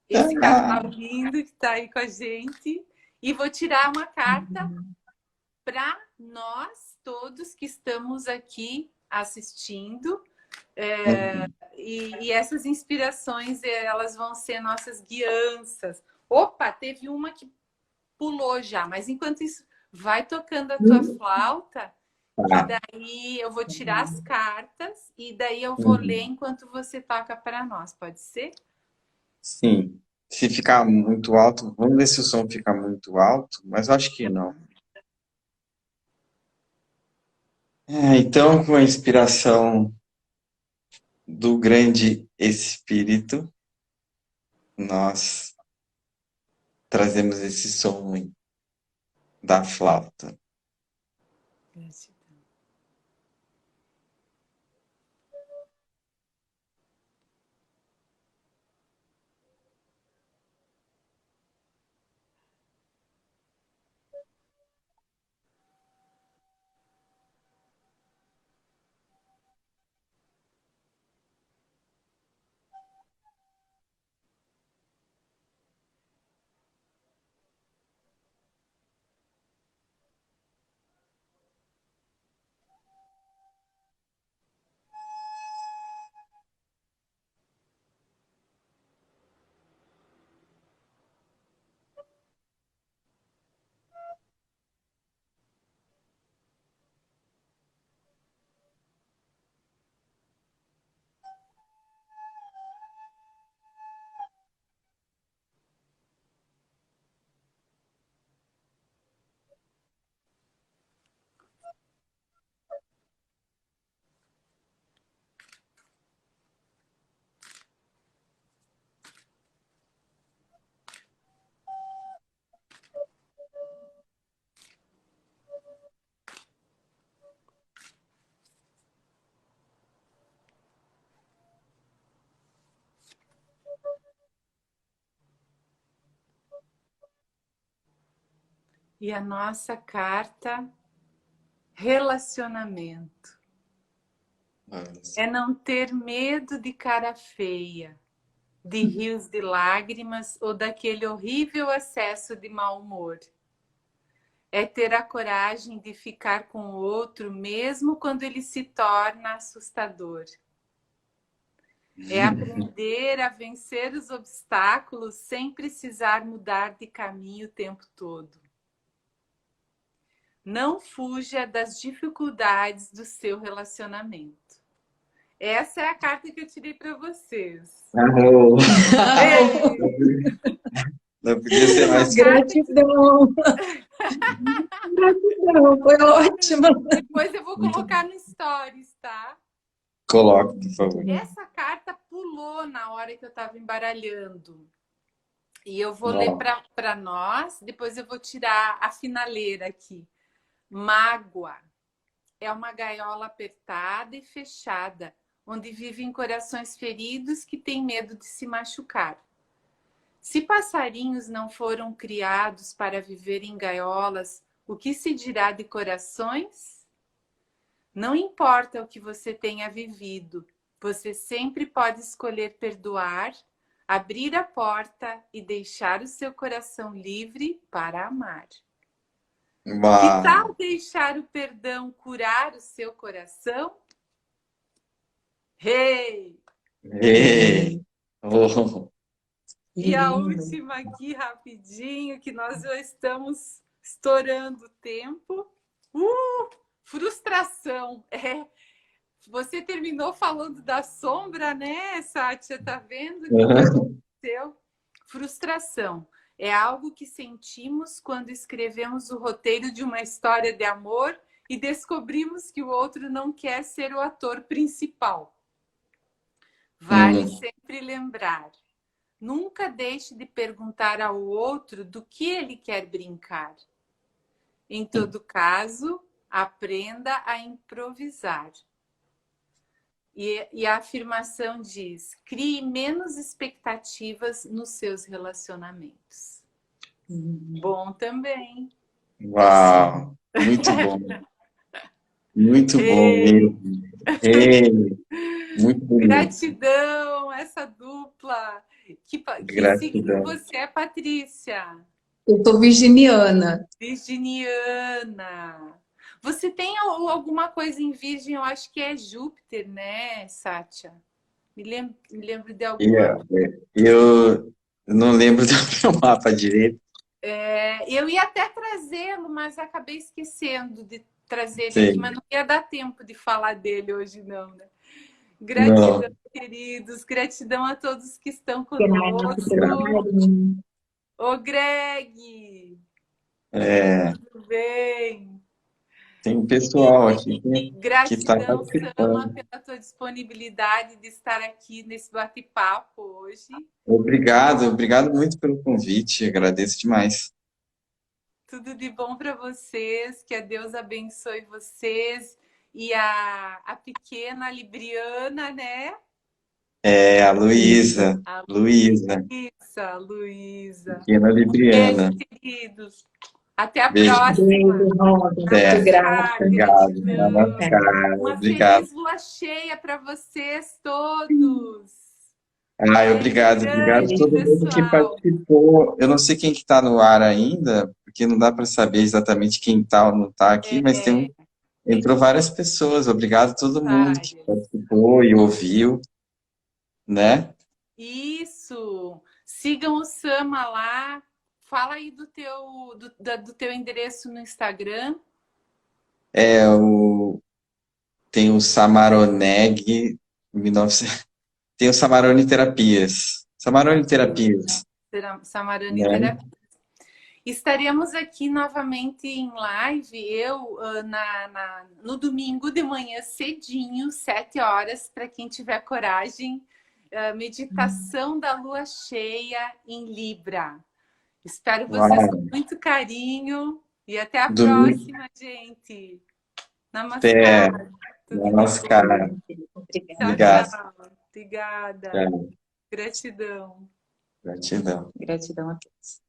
esse Ah, casal lindo que está aí com a gente, e vou tirar uma carta para nós todos que estamos aqui assistindo. uhum. E essas inspirações, elas vão ser nossas guianças. Opa, teve uma que pulou já, mas enquanto isso, vai tocando a tua flauta, que Tá. daí eu vou tirar as cartas e daí eu vou ler Uhum. enquanto você toca para nós, pode ser? Sim. Se ficar muito alto, vamos ver se o som fica muito alto, mas eu acho que não. Então, com a inspiração do grande Espírito, nós trazemos esse som da flauta. E a nossa carta, relacionamento. É não ter medo de cara feia, de rios de lágrimas ou daquele horrível acesso de mau humor. É ter a coragem de ficar com o outro mesmo quando ele se torna assustador. É aprender a vencer os obstáculos sem precisar mudar de caminho o tempo todo. Não fuja das dificuldades do seu relacionamento. Essa é a carta que eu tirei para vocês. Arrou. Ei! Não podia ser Uma mais. carta que Gratidão, gratidão, foi ótima. depois eu vou colocar no Stories, tá? Coloque, por favor. Essa carta pulou na hora que eu estava embaralhando. E eu vou ler Ó, para nós, depois eu vou tirar a finaleira aqui. Mágoa é uma gaiola apertada e fechada, onde vivem corações feridos que têm medo de se machucar. Se passarinhos não foram criados para viver em gaiolas, o que se dirá de corações? Não importa o que você tenha vivido, você sempre pode escolher perdoar, abrir a porta e deixar o seu coração livre para amar. Que tal uau. deixar o perdão curar o seu coração? Hey! Ei. Oh. E a Lindo. última aqui, rapidinho, que nós já estamos estourando o tempo. Frustração. Você terminou falando da sombra, né, Sátia? Tá vendo o que Uhum. aconteceu? Frustração é algo que sentimos quando escrevemos o roteiro de uma história de amor e descobrimos que o outro não quer ser o ator principal. Vale sempre lembrar: nunca deixe de perguntar ao outro do que ele quer brincar. Em todo caso, aprenda a improvisar. E a afirmação diz: crie menos expectativas nos seus relacionamentos. Bom também. Uau, muito bom. Muito bom mesmo. Ei, muito bonito. Gratidão, essa dupla. Que signo Gratidão. você é, Patrícia? Eu sou virginiana. Virginiana. Você tem alguma coisa em Virgem? Eu acho que é Júpiter, né, Sátia? Me lembro de alguma. Eu não lembro do meu mapa direito. Eu ia até trazê-lo, mas acabei esquecendo de trazer ele Sim. aqui, mas não ia dar tempo de falar dele hoje, não, né? Gratidão, queridos. Gratidão a todos que estão conosco. Ô, Greg! Tudo bem? Tem um pessoal aqui que está Gratidão, Sama, participando. pela tua disponibilidade de estar aqui nesse bate-papo hoje. Obrigado muito pelo convite, agradeço demais. Tudo de bom para vocês, que a Deus abençoe vocês e a pequena Libriana, né? A Luísa. Luísa. Luísa. Pequena Libriana. Beijo, queridos. Até a Beijo. próxima. Beijo, Rosa. Muito grata. Obrigado. Gratidão. Namaskar. Uma Obrigado. feliz lua cheia para vocês todos. Obrigado a todo mundo que participou. Eu não sei quem que está no ar ainda, porque não dá para saber exatamente quem está ou não está aqui, mas entrou várias pessoas. Obrigado a todo mundo que participou e ouviu, né? Isso. Sigam o Sama lá. Fala aí do teu endereço no Instagram. Tem o Samaroneg 1900. Tem o Samarone Terapias. Samarone Terapias. Samarone Terapias. Estaremos aqui novamente em live, no domingo de manhã cedinho, 7 horas, para quem tiver coragem. Meditação da lua cheia em Libra. Espero vocês com muito carinho e até a próxima, gente. Namaskar. Namaskar. Tchau. Obrigada. Tchau. Gratidão. Gratidão. Gratidão a todos.